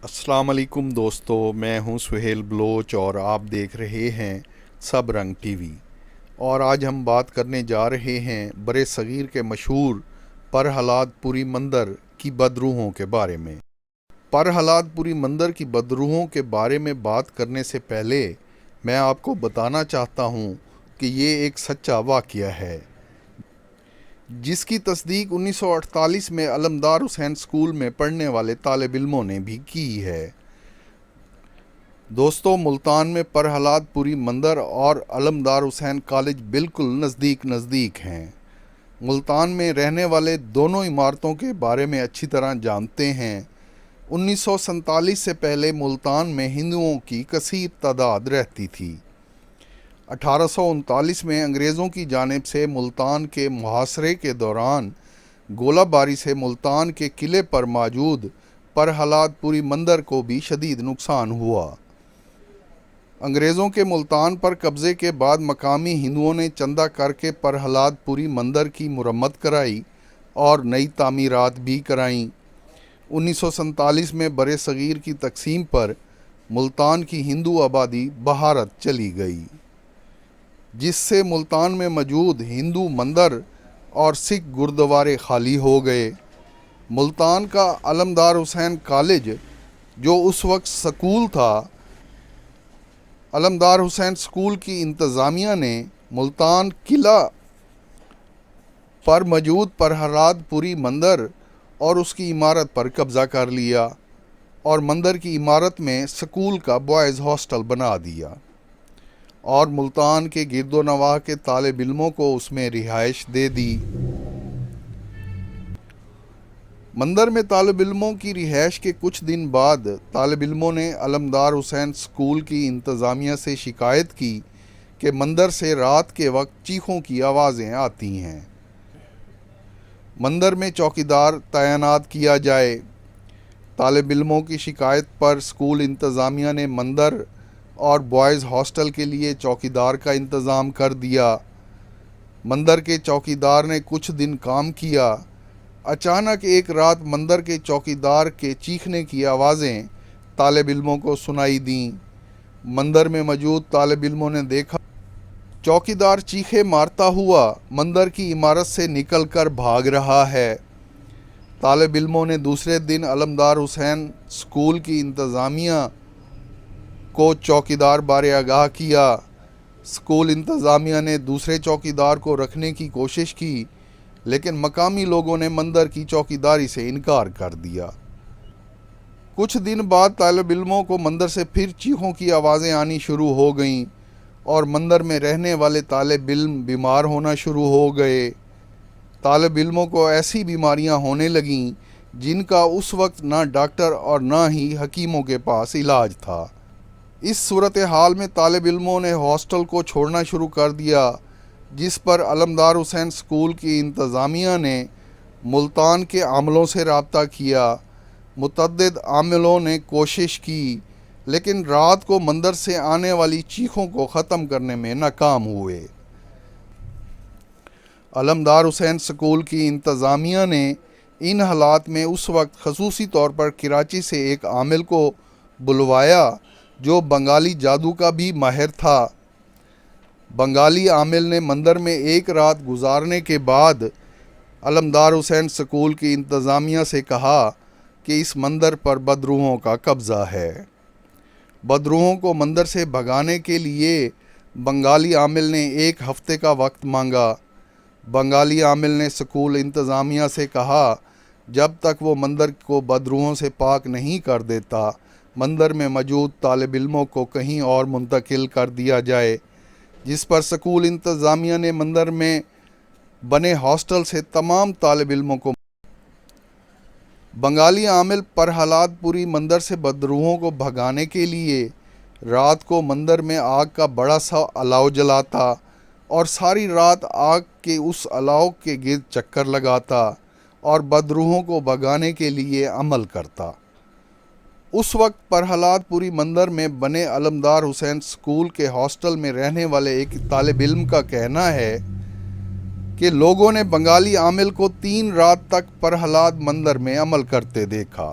السلام علیکم دوستو، میں ہوں سہیل بلوچ اور آپ دیکھ رہے ہیں سب رنگ ٹی وی۔ اور آج ہم بات کرنے جا رہے ہیں برِ صغیر کے مشہور پرہلاد پوری مندر کی بدروحوں کے بارے میں۔ پرہلاد پوری مندر کی بدروحوں کے بارے میں بات کرنے سے پہلے میں آپ کو بتانا چاہتا ہوں کہ یہ ایک سچا واقعہ ہے جس کی تصدیق 1948 میں علمدار حسین اسکول میں پڑھنے والے طالب علموں نے بھی کی ہے۔ دوستو، ملتان میں پرہلاد پوری مندر اور علمدار حسین کالج بالکل نزدیک ہیں۔ ملتان میں رہنے والے دونوں عمارتوں کے بارے میں اچھی طرح جانتے ہیں۔ 1947 سے پہلے ملتان میں ہندوؤں کی کثیر تعداد رہتی تھی۔ 1839 میں انگریزوں کی جانب سے ملتان کے محاصرے کے دوران گولہ باری سے ملتان کے قلعے پر موجود پرہلاد پوری مندر کو بھی شدید نقصان ہوا۔ انگریزوں کے ملتان پر قبضے کے بعد مقامی ہندوؤں نے چندہ کر کے پرہلاد پوری مندر کی مرمت کرائی اور نئی تعمیرات بھی کرائیں۔ 1947 میں برِ صغیر کی تقسیم پر ملتان کی ہندو آبادی بھارت چلی گئی، جس سے ملتان میں موجود ہندو مندر اور سکھ گردوارے خالی ہو گئے۔ ملتان کا علمدار حسین کالج، جو اس وقت سکول تھا، علمدار حسین اسکول کی انتظامیہ نے ملتان قلعہ پر موجود پرہلاد پوری مندر اور اس کی عمارت پر قبضہ کر لیا اور مندر کی عمارت میں سکول کا بوائز ہاسٹل بنا دیا اور ملتان کے گرد و نواح کے طالب علموں کو اس میں رہائش دے دی۔ مندر میں طالب علموں کی رہائش کے کچھ دن بعد طالب علموں نے علمدار حسین اسکول کی انتظامیہ سے شکایت کی کہ مندر سے رات کے وقت چیخوں کی آوازیں آتی ہیں، مندر میں چوکیدار تعینات کیا جائے۔ طالب علموں کی شکایت پر اسکول انتظامیہ نے مندر اور بوائز ہاسٹل کے لیے چوکیدار کا انتظام کر دیا۔ مندر کے چوکیدار نے کچھ دن کام کیا۔ اچانک ایک رات مندر کے چوکیدار کے چیخنے کی آوازیں طالب علموں کو سنائی دیں۔ مندر میں موجود طالب علموں نے دیکھا چوکیدار چیخیں مارتا ہوا مندر کی عمارت سے نکل کر بھاگ رہا ہے۔ طالب علموں نے دوسرے دن علمدار حسین اسکول کی انتظامیہ کو چوکیدار بارے آگاہ کیا۔ اسکول انتظامیہ نے دوسرے چوکیدار کو رکھنے کی کوشش کی، لیکن مقامی لوگوں نے مندر کی چوکیداری سے انکار کر دیا۔ کچھ دن بعد طالب علموں کو مندر سے پھر چیخوں کی آوازیں آنی شروع ہو گئیں اور مندر میں رہنے والے طالب علم بیمار ہونا شروع ہو گئے۔ طالب علموں کو ایسی بیماریاں ہونے لگیں جن کا اس وقت نہ ڈاکٹر اور نہ ہی حکیموں کے پاس علاج تھا۔ اس صورتحال میں طالب علموں نے ہاسٹل کو چھوڑنا شروع کر دیا، جس پر علمدار حسین اسکول کی انتظامیہ نے ملتان کے عاملوں سے رابطہ کیا۔ متعدد عاملوں نے کوشش کی، لیکن رات کو مندر سے آنے والی چیخوں کو ختم کرنے میں ناکام ہوئے۔ علمدار حسین اسکول کی انتظامیہ نے ان حالات میں اس وقت خصوصی طور پر کراچی سے ایک عامل کو بلوایا جو بنگالی جادو کا بھی ماہر تھا۔ بنگالی عامل نے مندر میں ایک رات گزارنے کے بعد علمدار حسین اسکول کی انتظامیہ سے کہا کہ اس مندر پر بدروحوں کا قبضہ ہے۔ بدروحوں کو مندر سے بھگانے کے لیے بنگالی عامل نے ایک ہفتے کا وقت مانگا۔ بنگالی عامل نے اسکول انتظامیہ سے کہا جب تک وہ مندر کو بدروحوں سے پاک نہیں کر دیتا، مندر میں موجود طالب علموں کو کہیں اور منتقل کر دیا جائے، جس پر اسکول انتظامیہ نے مندر میں بنے ہاسٹل سے تمام طالب علموں کو بنگالی عامل پرہلاد پوری مندر سے بدروحوں کو بھگانے کے لیے رات کو مندر میں آگ کا بڑا سا الاؤ جلاتا اور ساری رات آگ کے اس الاؤ کے گرد چکر لگاتا اور بدروحوں کو بھگانے کے لیے عمل کرتا۔ اس وقت پرہلاد پوری مندر میں بنے علمدار حسین اسکول کے ہاسٹل میں رہنے والے ایک طالب علم کا کہنا ہے کہ لوگوں نے بنگالی عامل کو 3 رات تک پرہلاد مندر میں عمل کرتے دیکھا۔